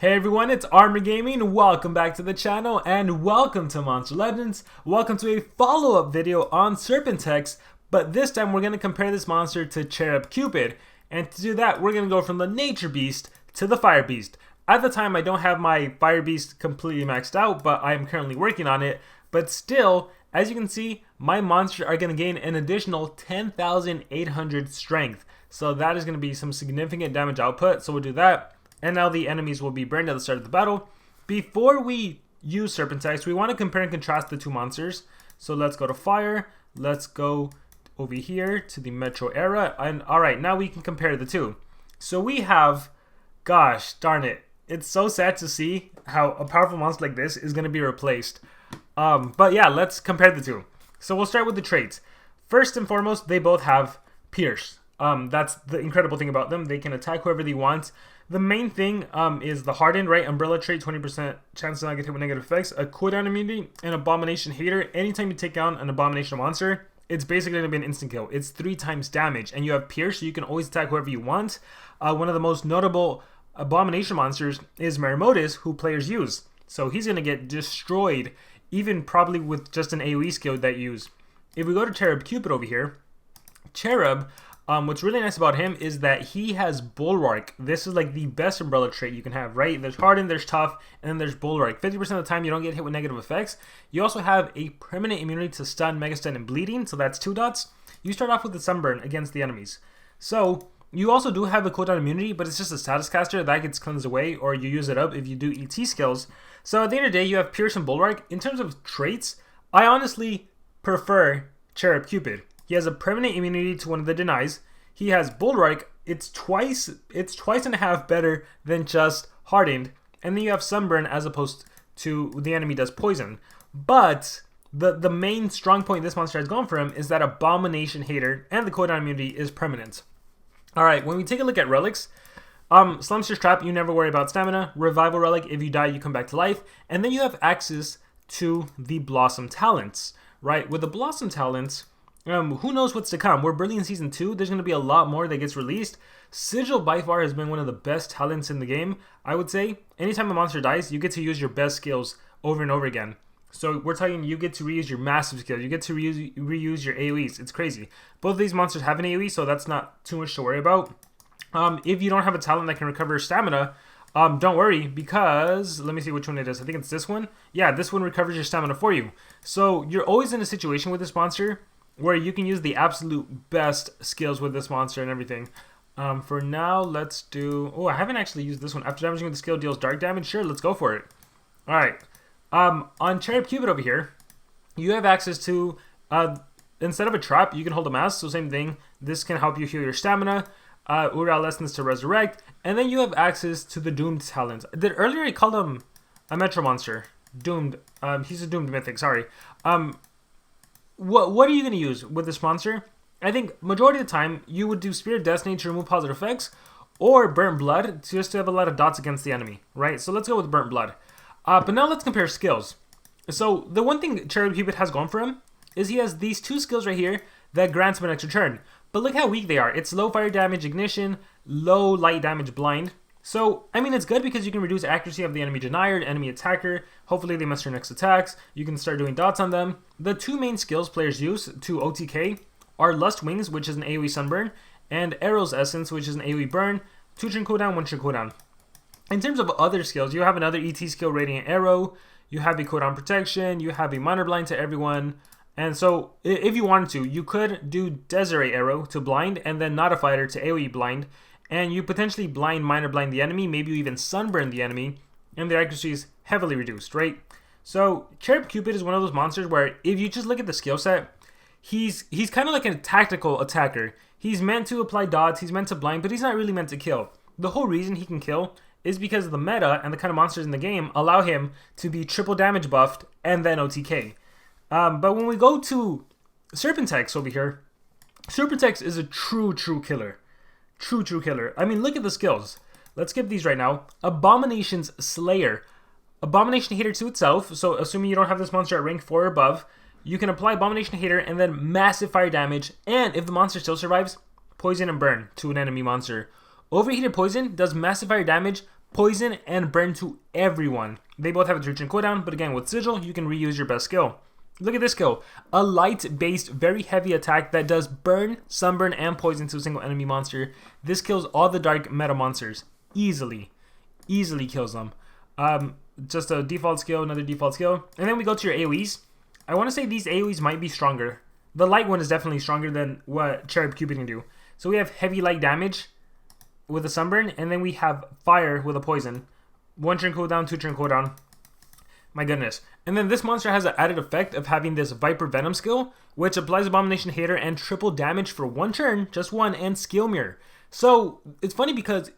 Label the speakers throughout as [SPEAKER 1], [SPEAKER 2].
[SPEAKER 1] Hey everyone, it's Armor Gaming. Welcome back to the channel and welcome to Monster Legends. Welcome to a follow-up video on Serpentex, but this time we're going to compare this monster to CHERUB CUPID. And to do that, we're going to go from the Nature Beast to the Fire Beast. At the time, I don't have my Fire Beast completely maxed out, but I am currently working on it. But still, as you can see, my monsters are going to gain an additional 10,800 strength. So that is going to be some significant damage output, so we'll do that. And now the enemies will be burned at the start of the battle. Before we use Serpentex, we want to compare and contrast the two monsters. So let's go to Fire. Let's go over here to the Metro era. And alright, now we can compare the two. So we have, gosh darn it. It's so sad to see how a powerful monster like this is going to be replaced. But yeah, let's compare the two. So we'll start with the traits. First and foremost, they both have Pierce. That's the incredible thing about them. They can attack whoever they want. The main thing is the Hardened, right? Umbrella trait, 20% chance to not get hit with negative effects. A cooldown immunity, and Abomination Hater. Anytime you take down an Abomination monster, it's basically going to be an instant kill. It's 3 times damage. And you have Pierce, so you can always attack whoever you want. One of the most notable Abomination monsters is Magmor, who players use. So he's going to get destroyed, even probably with just an AoE skill that you use. If we go to CHERUB CUPID over here, CHERUB, what's really nice about him is that he has Bulwark. This is like the best umbrella trait you can have, right? There's Hardened, there's Tough, and then there's Bulwark. 50% of the time you don't get hit with negative effects. You also have a permanent immunity to Stun, Mega Stun, and Bleeding, so that's 2 dots. You start off with the Sunburn against the enemies. So you also do have a cooldown immunity, but it's just a status caster that gets cleansed away, or you use it up if you do ET skills. So at the end of the day, you have Pierce and Bulwark. In terms of traits, I honestly prefer CHERUB CUPID. He has a permanent immunity to one of the denies. He has Bulwark. It's twice and a half better than just Hardened. And then you have Sunburn as opposed to the enemy does Poison. But the main strong point this monster has gone for him is that Abomination Hater and the cooldown immunity is permanent. Alright, when we take a look at Relics, Slumster's Trap, you never worry about stamina. Revival Relic, if you die, you come back to life. And then you have access to the Blossom Talents. Right, with the Blossom Talents, who knows what's to come. We're barely in Season 2. There's going to be a lot more that gets released. Sigil by far has been one of the best talents in the game, I would say. Anytime a monster dies, you get to use your best skills over and over again. So we're talking you get to reuse your massive skills. You get to reuse your AoEs. It's crazy. Both of these monsters have an AoE, so that's not too much to worry about. If you don't have a talent that can recover stamina, don't worry, because let me see which one it is. I think it's this one. Yeah, this one recovers your stamina for you. So you're always in a situation with this monster where you can use the absolute best skills with this monster and everything. For now, let's do... Oh, I haven't actually used this one. After damaging with the skill deals dark damage. Sure, let's go for it. Alright. On CHERUB CUPID over here, you have access to... instead of a trap, you can hold a mask. So same thing. This can help you heal your stamina. Ura Lessons to resurrect. And then you have access to the Doomed talent. Earlier I called him a Metro monster. Doomed. He's a Doomed Mythic, sorry. What are you going to use with this monster? I think majority of the time you would do Spirit of Destiny to remove positive effects, or Burnt Blood just to have a lot of dots against the enemy, right? So let's go with Burnt Blood. But now let's compare skills. So the one thing CHERUB CUPID has going for him is he has these 2 skills right here that grants him an extra turn. But look how weak they are. It's low fire damage Ignition, low light damage Blind. So, I mean, it's good because you can reduce accuracy of the enemy denier, enemy attacker. Hopefully they miss their next attacks. You can start doing dots on them. The 2 main skills players use to OTK are Lust Wings, which is an AoE Sunburn, and Arrow's Essence, which is an AoE Burn. 2 turn cooldown, 1 turn cooldown. In terms of other skills, you have another ET skill, Radiant Arrow. You have a cooldown protection. You have a minor blind to everyone. And so, if you wanted to, you could do Deseret Arrow to blind, and then Not a Fighter to AoE blind. And you potentially minor blind the enemy, maybe you even sunburn the enemy, and their accuracy is heavily reduced, right? So CHERUB CUPID is one of those monsters where if you just look at the skill set, he's kind of like a tactical attacker. He's meant to apply dots, he's meant to blind, but he's not really meant to kill. The whole reason he can kill is because the meta and the kind of monsters in the game allow him to be triple damage buffed and then OTK. But when we go to Serpentex over here, Serpentex is a true killer. True killer. I mean, look at the skills. Let's skip these right now. Abomination's Slayer. Abomination Hater to itself, so assuming you don't have this monster at rank 4 or above, you can apply Abomination Hater and then massive fire damage, and if the monster still survives, Poison and Burn to an enemy monster. Overheated Poison does massive fire damage, poison, and burn to everyone. They both have a 3-turn cooldown, but again, with Sigil, you can reuse your best skill. Look at this skill. A light-based, very heavy attack that does burn, sunburn, and poison to a single enemy monster. This kills all the dark meta monsters. Easily kills them. Just a default skill, another default skill. And then we go to your AoEs. I want to say these AoEs might be stronger. The light one is definitely stronger than what CHERUB CUPID can do. So we have heavy light damage with a sunburn, and then we have fire with a poison. 1-turn cooldown, 2-turn cooldown. My goodness. And then this monster has an added effect of having this Viper Venom skill, which applies Abomination Hater and triple damage for 1 turn, just 1, and Skill Mirror. So it's funny because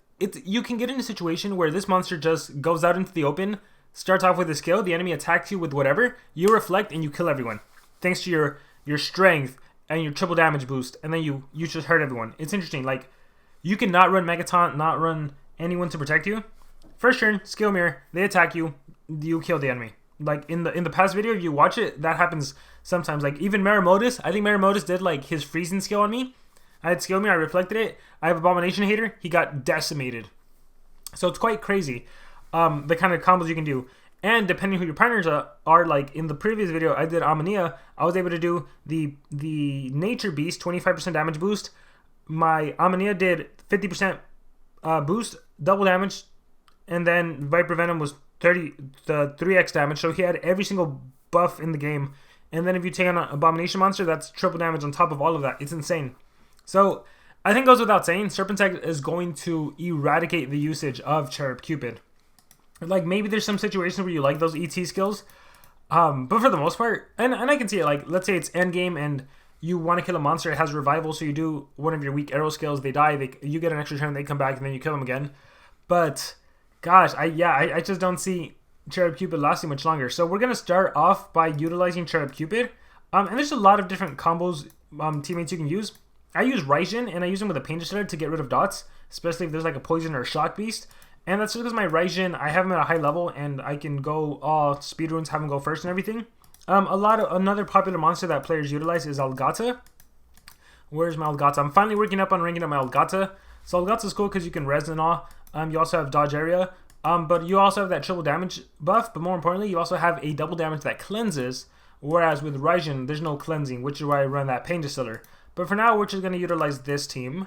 [SPEAKER 1] you can get in a situation where this monster just goes out into the open, starts off with a skill, the enemy attacks you with whatever, you reflect and you kill everyone. Thanks to your strength and your triple damage boost, and then you just hurt everyone. It's interesting, like, you can not run Megaton, not run anyone to protect you. First turn, Skill Mirror, they attack you, you kill the enemy. Like, in the past video, if you watch it, that happens sometimes. Like, even Meramodus, I think Meramodus did, like, his freezing skill on me. I had Skill Mirror, I reflected it, I have Abomination Hater, he got decimated. So it's quite crazy, the kind of combos you can do. And depending who your partners are, like in the previous video I did Amania, I was able to do the Nature Beast, 25% damage boost. My Amania did 50% boost, double damage, and then Viper Venom was 3x damage, so he had every single buff in the game. And then if you take on an Abomination monster, that's triple damage on top of all of that. It's insane. So I think it goes without saying, Serpentex is going to eradicate the usage of CHERUB CUPID. Like, maybe there's some situations where you like those ET skills, but for the most part, and I can see it, like, let's say it's endgame and you want to kill a monster, it has revival, so you do one of your weak arrow skills, they die, you get an extra turn, they come back, and then you kill them again. But, gosh, I just don't see CHERUB CUPID lasting much longer. So we're going to start off by utilizing CHERUB CUPID, and there's a lot of different combos, teammates you can use. I use Raijin, and I use him with a Pain Distiller to get rid of dots, especially if there's like a poison or a shock beast. And that's just because my Raijin, I have him at a high level, and I can go all speedruns, have him go first and everything. Another popular monster that players utilize is Algata. Where's my Algata? I'm finally working up on ranking up my Algata. So Algata is cool because you can res and all. You also have dodge area, but you also have that triple damage buff. But more importantly, you also have a double damage that cleanses. Whereas with Raijin, there's no cleansing, which is why I run that Pain Distiller. But for now, we're just going to utilize this team.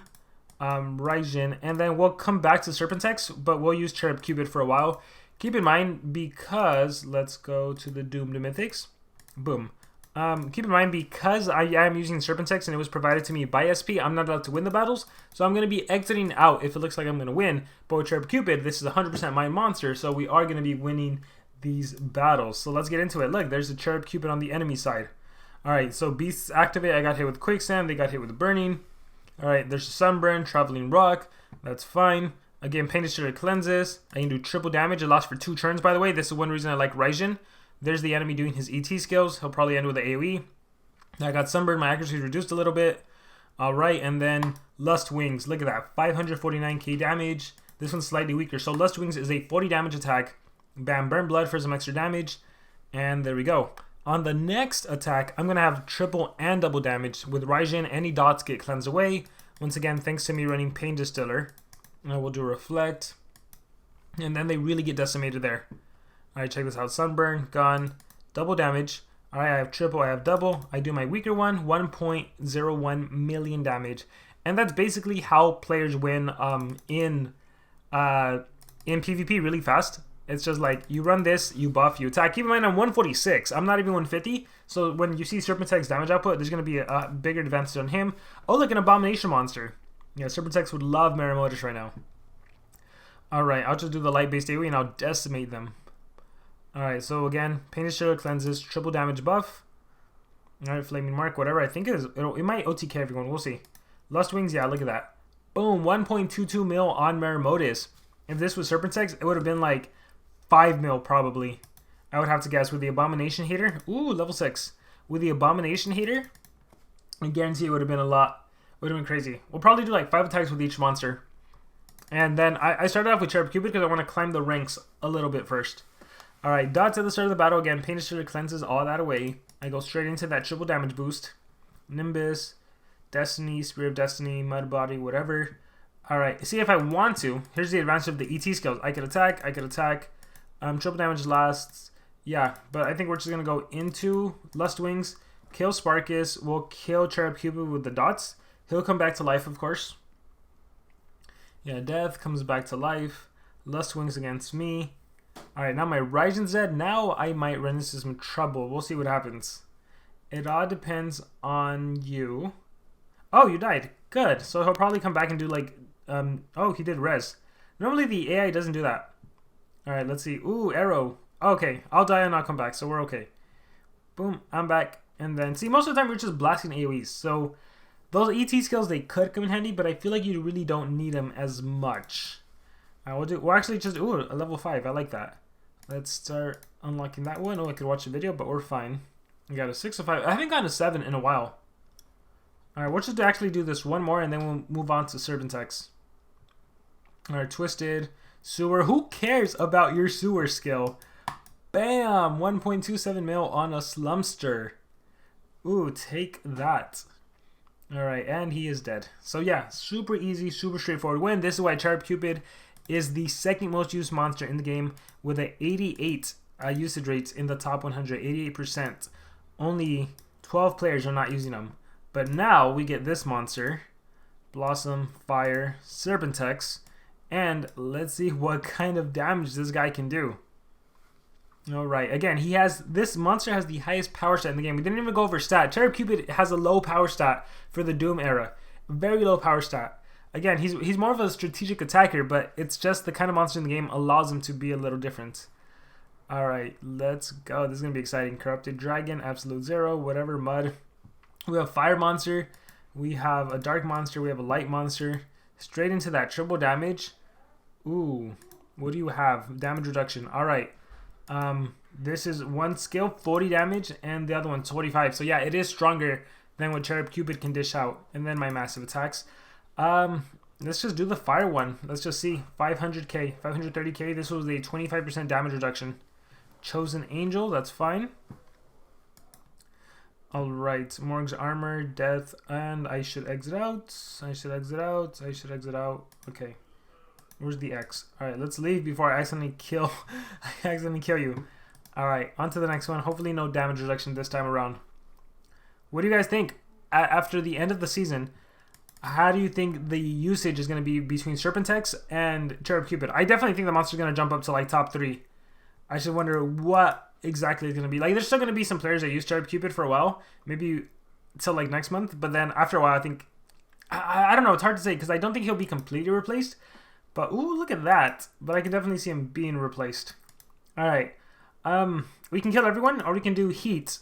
[SPEAKER 1] Raijin, and then we'll come back to Serpentex, but we'll use CHERUB CUPID for a while. Keep in mind, because, let's go to the Doomed Mythics. Boom. Keep in mind, because I am using Serpentex and it was provided to me by SP, I'm not allowed to win the battles, so I'm going to be exiting out if it looks like I'm going to win. But with CHERUB CUPID, this is 100% my monster, so we are going to be winning these battles. So let's get into it. Look, there's the CHERUB CUPID on the enemy side. Alright, so beasts activate. I got hit with Quicksand, they got hit with Burning. Alright, there's a Sunburn, Traveling Rock, that's fine. Again, Pain Distiller cleanses. I can do triple damage, it lasts for 2 turns by the way. This is one reason I like Raijin. There's the enemy doing his ET skills, he'll probably end with the AoE. I got Sunburn, my accuracy is reduced a little bit. Alright, and then Lust Wings, look at that, 549k damage. This one's slightly weaker, so Lust Wings is a 40 damage attack. Bam, Burn Blood for some extra damage. And there we go. On the next attack, I'm going to have triple and double damage. With Raijin, any dots get cleansed away. Once again, thanks to me running Pain Distiller. And we'll do Reflect. And then they really get decimated there. Alright, check this out. Sunburn, gone. Double damage. Alright, I have triple, I have double. I do my weaker one, 1.01 million damage. And that's basically how players win in PvP really fast. It's just like, you run this, you buff, you attack. Keep in mind, I'm 146. I'm not even 150. So when you see Serpentex damage output, there's going to be a bigger advantage on him. Oh, look, an Abomination monster. Yeah, Serpentex would love Meramodus right now. Alright, I'll just do the light-based AoE and I'll decimate them. Alright, so again, Pain Distiller cleanses, triple damage buff. Alright, Flaming Mark, whatever. I think it is. It might OTK everyone. We'll see. Lust Wings, yeah, look at that. Boom, 1.22 mil on Meramodus. If this was Serpentex, it would have been like 5 mil probably. I would have to guess with the Abomination Hater. Ooh, level 6. With the Abomination Hater, I guarantee it would have been a lot. Would have been crazy. We'll probably do like 5 attacks with each monster. And then I started off with CHERUB CUPID because I want to climb the ranks a little bit first. Alright, dots at the start of the battle. Again, Pain Distiller cleanses all that away. I go straight into that triple damage boost. Nimbus, Destiny, Spirit of Destiny, Mud Body, whatever. Alright, see if I want to. Here's the advantage of the ET skills. I could attack. Triple damage lasts. Yeah, but I think we're just going to go into Lust Wings, kill Sparkus. We'll kill Cherub Cupid with the dots. He'll come back to life, of course. Yeah, death comes back to life. Lust Wings against me. Alright, now my Raiden's dead. Now I might run into some trouble. We'll see what happens. It all depends on you. Oh, you died. Good. So he'll probably come back and do like... oh, he did res. Normally the AI doesn't do that. Alright, let's see. Ooh, arrow. Okay, I'll die and I'll come back, so we're okay. Boom, I'm back. And then, see, most of the time we're just blasting AoEs. So those ET skills, they could come in handy, but I feel like you really don't need them as much. We'll actually just... Ooh, a level 5. I like that. Let's start unlocking that one. Oh, I could watch the video, but we're fine. We got a 6 of 5. I haven't gotten a 7 in a while. Alright, we'll just actually do this one more, and then we'll move on to Serpentex. Alright, Twisted. Sewer. Who cares about your sewer skill? Bam! 1.27 mil on a Slumster. Ooh, take that. Alright, and he is dead. So yeah, super easy, super straightforward win. This is why Cherub Cupid is the second most used monster in the game with an 88 usage rates in the top 100, 88%. Only 12 players are not using them. But now we get this monster, Blossom, Fire, Serpentex, and let's see what kind of damage this guy can do. Alright, again, this monster has the highest power stat in the game. We didn't even go over stat. Cherub Cupid has a low power stat for the Doom era. Very low power stat. Again, he's more of a strategic attacker, but it's just the kind of monster in the game allows him to be a little different. Alright, let's go. This is going to be exciting. Corrupted Dragon, Absolute Zero, whatever, Mud. We have Fire Monster. We have a Dark Monster. We have a Light Monster. Straight into that triple damage. Ooh, what do you have? Damage reduction. Alright. This is one skill, 40 damage, and the other one 25. So yeah, it is stronger than what Cherub Cupid can dish out. And then my massive attacks. Let's just do the fire one. Let's just see. 500k, 530k. This was a 25% damage reduction. Chosen Angel, that's fine. Alright, Morg's armor, death, and I should exit out. I should exit out. Okay. Where's the X? Alright, let's leave before I accidentally kill you. Alright, on to the next one. Hopefully no damage reduction this time around. What do you guys think? After the end of the season, how do you think the usage is going to be between Serpentex and Cherub Cupid? I definitely think the monster's going to jump up to like top 3. I should wonder what exactly it's going to be. Like, there's still going to be some players that use Cherub Cupid for a while. Maybe till like next month. But then after a while, I think... I don't know. It's hard to say because I don't think he'll be completely replaced. But, ooh, look at that. But I can definitely see him being replaced. Alright. We can kill everyone, or we can do Heat.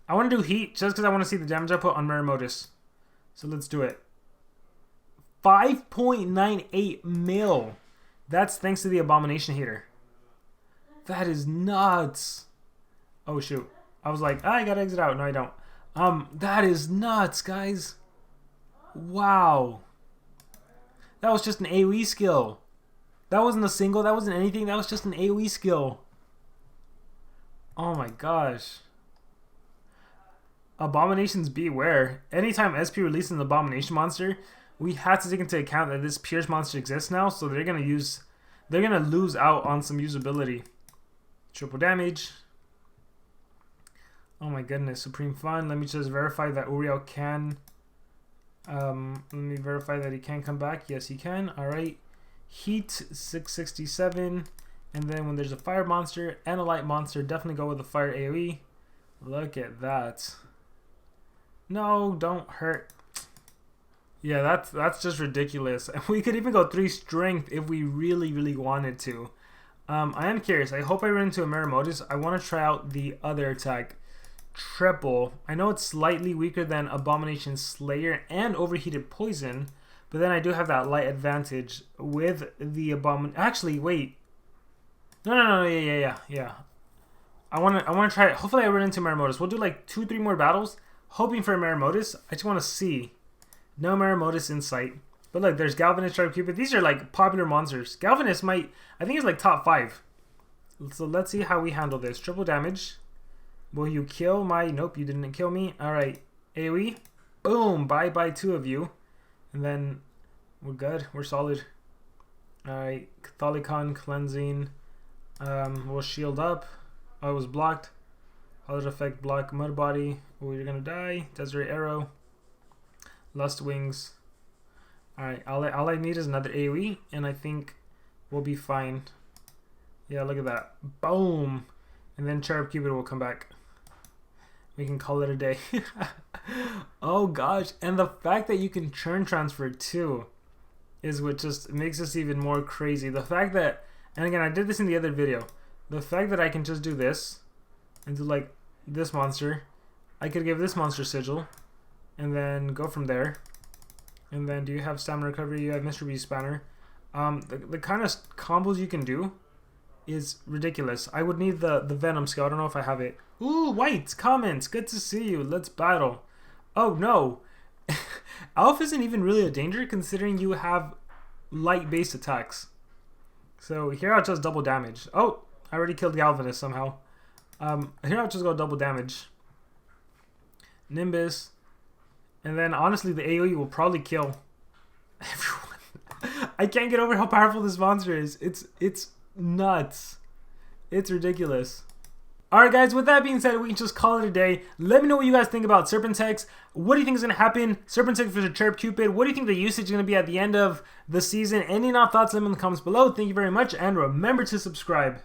[SPEAKER 1] I want to do Heat just because I want to see the damage output on Murk. So let's do it. 5.98 mil. That's thanks to the Abomination Heater. That is nuts. Oh, shoot. I was like, I gotta exit out. No, I don't. That is nuts, guys. Wow. That was just an AoE skill. That wasn't a single. That wasn't anything. That was just an AoE skill. Oh my gosh. Abominations beware. Anytime SP releases an Abomination monster, we have to take into account that this Pierce monster exists now, so they're gonna lose out on some usability. Triple damage. Oh my goodness, Supreme Fun. Let me just verify that Uriel can... let me verify that he can come back. Yes, he can. Alright. Heat, 667. And then when there's a fire monster and a light monster, definitely go with the fire AoE. Look at that. No, don't hurt. Yeah, that's just ridiculous. We could even go 3 strength if we really, really wanted to. I am curious. I hope I run into a Murk. I want to try out the other attack. Triple. I know it's slightly weaker than Abomination Slayer and Overheated Poison, but then I do have that light advantage with the Actually, wait. No. Yeah. I want to try it. Hopefully I run into Murk. We'll do like 2-3 more battles, hoping for a Murk. I just want to see. No Murk in sight. But look, there's Galvanist, Cherub Cupid. These are like popular monsters. Galvanist I think it's like top 5. So let's see how we handle this. Triple damage. Will you kill my... Nope, you didn't kill me. Alright. AoE. Boom. Bye-bye 2 of you. And then We're good. We're solid. Alright, Catholicon, Cleansing. We'll shield up. Oh, it was blocked. Holiday effect, block, Mud Body. Oh, you're gonna die. Desert Arrow. Lust Wings. Alright, all I need is another AoE, and I think we'll be fine. Yeah, look at that. Boom! And then CHERUB Cupid will come back. We can call it a day. Oh gosh, and the fact that you can churn transfer too is what just makes this even more crazy. The fact that, and again, I did this in the other video, the fact that I can just do this and do like this monster, I could give this monster sigil and then go from there. And then do you have stamina recovery? You have Mr. Beast Spanner. The kind of combos you can do is ridiculous. I would need the Venom skill. I don't know if I have it. Ooh, White comments. Good to see you. Let's battle. Oh no. Elf isn't even really a danger considering you have light based attacks. So here I'll just double damage. Oh, I already killed Galvanus somehow. Here I'll just go double damage. Nimbus. And then honestly the AoE will probably kill everyone. I can't get over how powerful this monster is. It's nuts. It's ridiculous. Alright guys, with that being said, we can just call it a day. Let me know what you guys think about Serpentex. What do you think is going to happen? Serpentex versus CHERUB Cupid. What do you think the usage is going to be at the end of the season? Any thoughts, let them in the comments below. Thank you very much, and remember to subscribe.